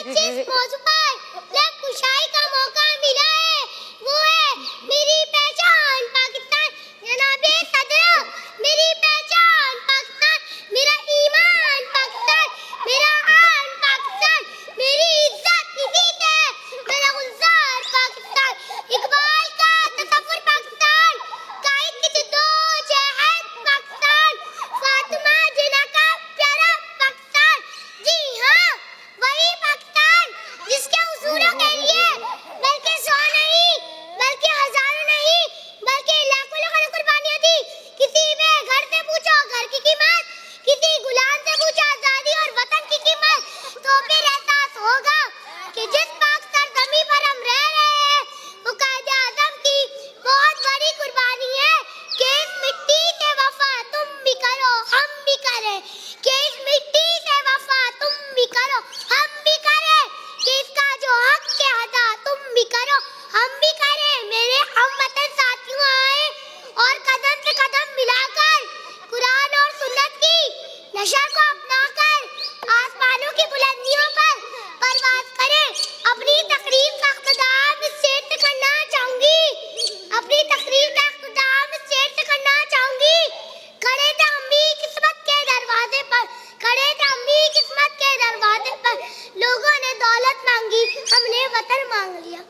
जिस मौजू पर जब कुशाई का मौका मिला है वो है मेरी पहचान पाकिस्तान। जनाबे सदर मेरी पहचान पाकिस्तान, मेरा ईमान पाकिस्तान, मेरा आन पाकिस्तान, मेरी इज्जत इज़्ज़त है, मेरा गुलजार पाकिस्तान, इकबाल का तसव्वुर पाकिस्तान, कायद की जद्दोजहद पाकिस्तान, फातिमा जिन्ना का प्यारा पाकिस्तान। जी हाँ, वही पाकिस्तान जिसके उसूलों के लिए बल्कि 100 नहीं बल्कि हजारों नहीं बल्कि लाखों लोगों ने कुर्बानियां दी। किसी में घर से पूछो घर की कीमत, किसी गुलाम से पूछो आजादी और वतन की कीमत, तो फिर एहसास होगा कि जिस पाक सरजमी पर हम रह रहे हैं वो कायदे आज़म की बहुत बड़ी कुर्बानी है कि इस मिट्टी से वफा तुम भी करो हम भी करें, कि इस मिट्टी से वफा तुम भी करो हम भी करें, कि इसका जो हक के अदा तुम भी करो हम भी करें। मेरे हमवतन साथियों आए और कदम से कदम मिलाकर कुरान और सुन्नत की नशर को अपनाकर आसमानों की बुलंदियों पर परवाज़ करें। अपनी तकरीर का इख्तिताम इस शेर से करना चाहूंगी, अपनी तकरीर का इख्तिताम इस शेर से करना चाहूंगी। खड़े थे हम भी किस्मत के दरवाजे पर, खड़े थे हम भी किस्मत के दरवाजे पर, लोगों ने दौलत मांगी हमने वतन मांग लिया।